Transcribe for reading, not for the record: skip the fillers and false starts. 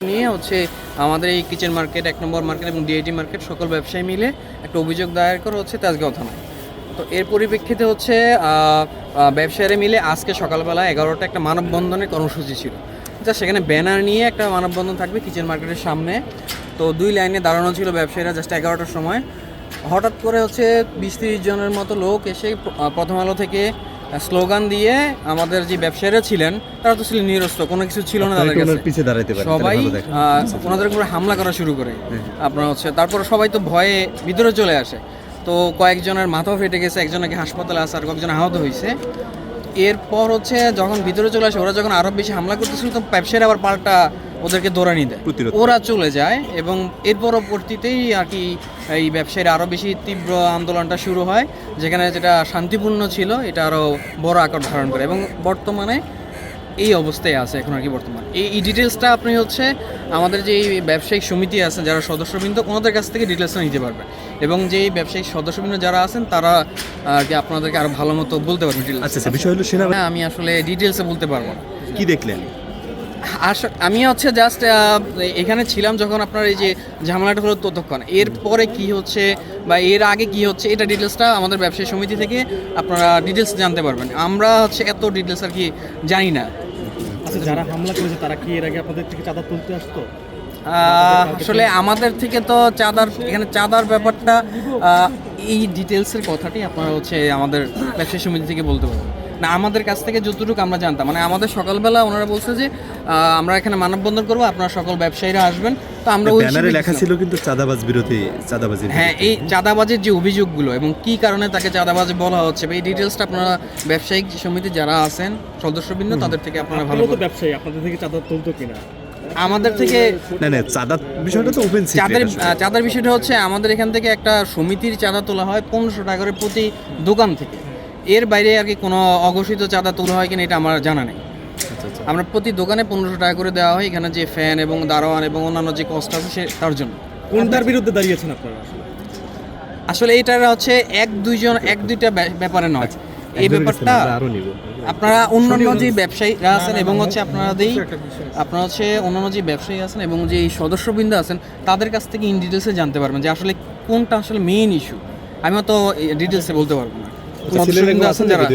নিয়ে হচ্ছে আমাদের এই কিচেন মার্কেট, 1 নম্বর মার্কেট এবং ডিআইটি মার্কেট সকল ব্যবসায়ী মিলে একটা অভিযোগ দায়ের করা হচ্ছে তেজগাঁও থানায়। তো এর পরিপ্রেক্ষিতে হচ্ছে ব্যবসায়ীরা মিলে আজকে সকালবেলা 11টা একটা মানববন্ধনের কর্মসূচি ছিল, যা সেখানে ব্যানার নিয়ে একটা মানববন্ধন থাকবে কিচেন মার্কেটের সামনে। তো 2 লাইনে দাঁড়ানো ছিল ব্যবসায়ীরা জাস্ট 11টার সময়। হঠাৎ করে হচ্ছে 20-30 জনের মতো লোক এসে প্রথম আলো থেকে স্লোগান দিয়ে আমাদের যে ব্যবসায়ীরা ছিলেন তারা তো ছিলেন নিরস্ত্র, কোনো কিছু ছিল না তাদের কাছে, সবাই ওনাদের উপরে হামলা করা শুরু করে। আপনার হচ্ছে তারপর সবাই তো ভয়ে ভিতরে চলে আসে। তো কয়েকজনের মাথাও ফেটে গেছে, একজনকে হাসপাতালে আসে, আর কয়েকজন আহত হয়েছে। এরপর হচ্ছে যখন ভিতরে চলে আসে, ওরা যখন আরও বেশি হামলা করতেছিল তো ব্যবসায়ীরা আবার পাল্টা ওদেরকে দৌড়ানি দেয়, ওরা চলে যায়। এবং এর পরবর্তীতেই আর কি এই ব্যবসায়ীরা আরও বেশি তীব্র আন্দোলনটা শুরু হয়, যেখানে যেটা শান্তিপূর্ণ ছিল এটা আরও বড় আকার ধারণ করে এবং বর্তমানে এই অবস্থায় আছে এখন আর কি। বর্তমানে এই ডিটেলসটা আপনি হচ্ছে আমাদের যে ব্যবসায়িক সমিতি আছে যারা সদস্যবৃন্দ, ওনাদের কাছ থেকে ডিটেলসটা নিতে পারবেন এবং যে ব্যবসায়িক সদস্যবৃন্দ যারা আছেন তারা আর কি আপনাদেরকে আরও ভালো মতো বলতে পারবেন ডিটেলস। আচ্ছা, বিষয় হলো সেনাবাহিনী, আমি আসলে ডিটেলসে বলতে পারবো না। কি দেখলেন? আমি হচ্ছে জাস্ট এখানে ছিলাম যখন আপনার এই যে ঝামেলাটা হলো ততক্ষণ, এরপরে কি হচ্ছে বা এর আগে কি হচ্ছে এটা ডিটেলসটা আমাদের ব্যবসায়ী সমিতি থেকে আপনারা ডিটেলস জানতে পারবেন। আমরা হচ্ছে এত ডিটেলস আর কি জানি না। আচ্ছা, যারা হামলা করেছে তারা কি এর আগে আপনাদের থেকে চাঁদা তুলতে আসতো? আসলে আমাদের থেকে তো এখানে চাঁদার ব্যাপারটা এই ডিটেলসের কথাটি আপনারা হচ্ছে আমাদের ব্যবসায়ী সমিতি থেকে বলতে পারবেন না। আমাদের কাছ থেকে যতটুকু আমরা জানতাম, মানে আমাদের সকালবেলা ওনারা বলছে যে আমরা এখানে মানববন্ধন করবো, আপনারা সকল ব্যবসায়ীরা আসবেন। তো আমরা ওই ব্যানারে লেখা ছিল কিন্তু চাঁদাবাজ বিরোধী, চাঁদাবাজি। হ্যাঁ, এই চাঁদাবাজির যে অভিযোগগুলো এবং কি কারণে তাকে চাঁদাবাজি বলা হচ্ছে এই ডিটেলসটা আপনারা ব্যবসায়িক সমিতি যারা আছেন সদস্যবৃন্দ তাদের থেকে আপনারা ভালো ব্যবসায়ী আপনাদের থেকে চাঁদা তুলতো কিনা? আমাদের থেকে না, চাঁদার বিষয়টা তো ওপেন সিক্রেট। চাঁদার বিষয়টা হচ্ছে আমাদের এখান থেকে একটা সমিতির চাঁদা তোলা হয় 1500 টাকা করে প্রতি দোকান থেকে। এর বাইরে আর কি কোনো অঘোষিত চাঁদা তোলা হয় কিনা এটা আমার জানা নেই। আমরা প্রতি দোকানে 1500 টাকা করে দেওয়া হয়, এখানে যে ফ্যান এবং দারোয়ান এবং অন্যান্য যে কষ্ট আছে তার জন্য। কোনটার বিরুদ্ধে দাঁড়িয়েছেন আপনারা? আসলে এটা হচ্ছে 1-2টা ব্যাপারে নয়, এই ব্যাপারটা আপনারা অন্যান্য যে ব্যবসায়ীরা আছেন এবং হচ্ছে আপনারা হচ্ছে অন্যান্য যে ব্যবসায়ী আছেন এবং যে সদস্যবৃন্দ আছেন তাদের কাছ থেকে ইন ডিটেলসে জানতে পারবেন যে আসলে কোনটা আসলে মেইন ইস্যু। আমি তো ডিটেলসে বলতে পারবো না। সদস্যবৃন্দ আছেন যারা